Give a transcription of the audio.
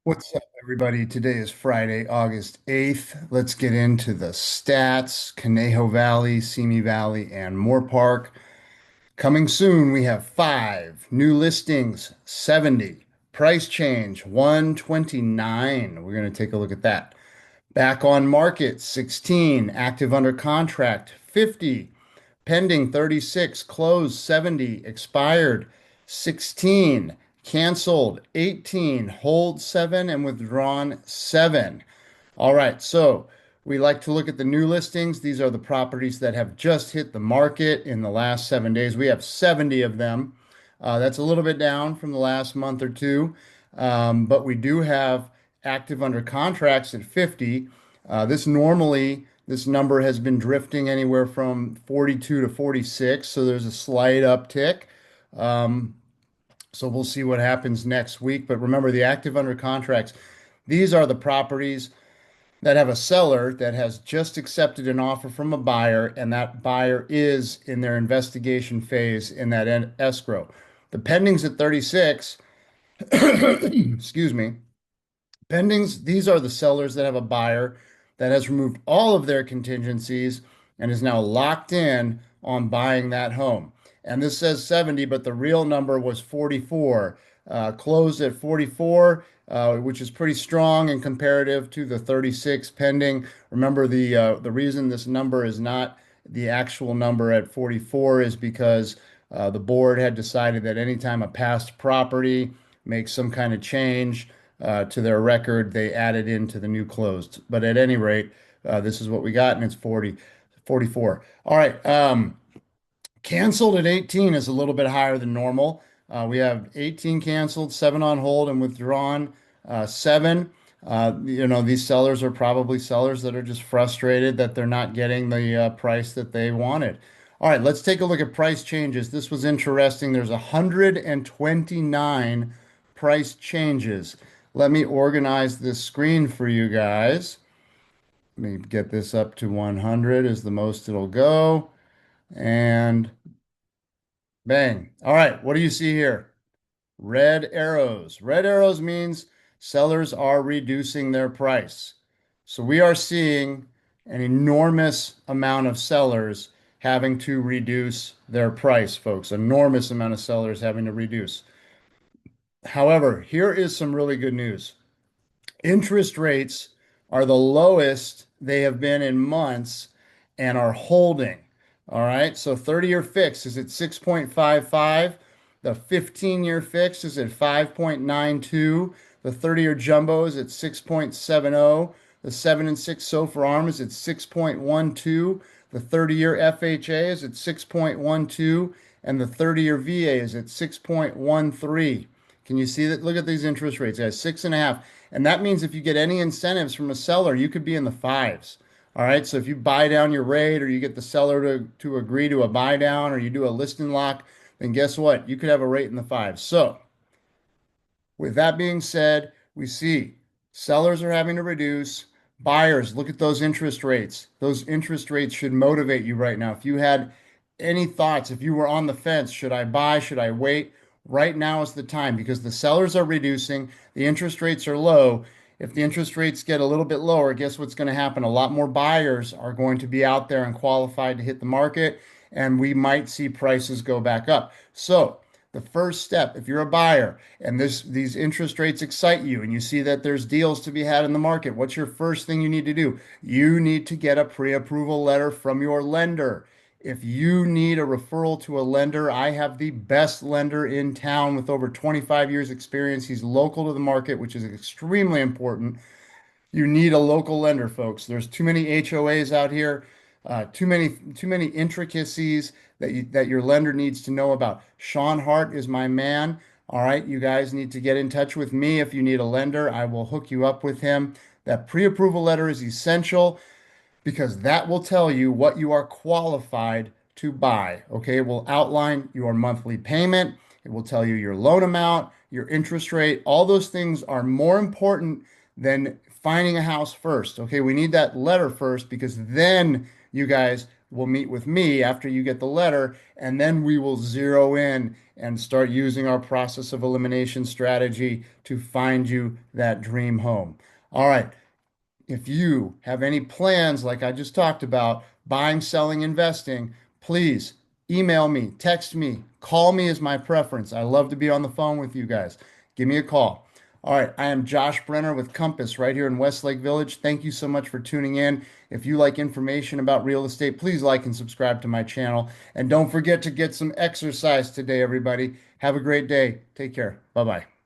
What's up, everybody? Today is Friday, August 8th. Let's get into the stats. Conejo Valley, SIMI Valley, and Moorpark. Coming soon, we have five new listings, 70. Price change, 129. We're going to take a look at that. Back on market, 16. Active under contract, 50. Pending, 36. Closed, 70. Expired, 16. Canceled, 18. Hold, 7. And withdrawn, 7. All right, so we like to look at the new listings. These are the properties that have just hit the market in the last 7 days. We have 70 of them. That's a little bit down from the last month or two, but we do have active under contracts at 50. This number has been drifting anywhere from 42 to 46, so there's a slight uptick. Um, so we'll see what happens next week. But remember, the active under contracts, these are the properties that have a seller that has just accepted an offer from a buyer, and that buyer is in their investigation phase in that escrow. The pendings at 36, excuse me, pendings, these are the sellers that have a buyer that has removed all of their contingencies and is now locked in on buying that home. And this says 70, but the real number was 44, closed at 44, which is pretty strong in comparative to the 36 pending. Remember, the reason this number is not the actual number at 44 is because the board had decided that anytime a past property makes some kind of change, to their record, they added into the new closed. But at any rate, this is what we got, and it's 40, 44. All right. Canceled at 18 is a little bit higher than normal. We have 18 canceled, seven on hold, and withdrawn, seven. These sellers are probably sellers that are just frustrated that they're not getting the price that they wanted. All right, let's take a look at price changes. This was interesting. There's 129 price changes. Let me organize this screen for you guys. Let me get this up to 100 is the most it'll go. And bang. All right, what do you see here? Red arrows. Red arrows means sellers are reducing their price. So we are seeing an enormous amount of sellers having to reduce their price, folks. Enormous amount of sellers having to reduce. However, here is some really good news. Interest rates are the lowest they have been in months and are holding. All right. So 30-year fix is at 6.55. The 15-year fix is at 5.92. The 30-year jumbo is at 6.70. The 7 and 6 SOFR ARM is at 6.12. The 30-year FHA is at 6.12. And the 30-year VA is at 6.13. Can you see that? Look at these interest rates, guys, 6.5. And that means if you get any incentives from a seller, you could be in the fives. All right. So if you buy down your rate or you get the seller to agree to a buy down or you do a listing lock, then guess what? You could have a rate in the fives. So with that being said, we see sellers are having to reduce. Buyers, look at those interest rates. Those interest rates should motivate you right now. If you had any thoughts, if you were on the fence, should I buy? Should I wait? Right now is the time because the sellers are reducing, the interest rates are low. If the interest rates get a little bit lower, guess what's going to happen? A lot more buyers are going to be out there and qualified to hit the market, and we might see prices go back up. So, the first step, if you're a buyer and these interest rates excite you and you see that there's deals to be had in the market, what's your first thing you need to do? You need to get a pre-approval letter from your lender. If you need a referral to a lender, I have the best lender in town with over 25 years experience. He's local to the market, which is extremely important. You need a local lender, folks. There's too many HOAs out here, too many intricacies that your lender needs to know about. Sean Hart is my man. All right, you guys need to get in touch with me if you need a lender. I will hook you up with him. That pre-approval letter is essential because that will tell you what you are qualified to buy. Okay, it will outline your monthly payment. It will tell you your loan amount, your interest rate. All those things are more important than finding a house first. Okay, we need that letter first because then you guys will meet with me after you get the letter, and then we will zero in and start using our process of elimination strategy to find you that dream home. All right. If you have any plans, like I just talked about, buying, selling, investing, please email me, text me, call me is my preference. I love to be on the phone with you guys. Give me a call. All right, I am Josh Brenner with Compass right here in Westlake Village. Thank you so much for tuning in. If you like information about real estate, please like and subscribe to my channel. And don't forget to get some exercise today, everybody. Have a great day. Take care. Bye bye.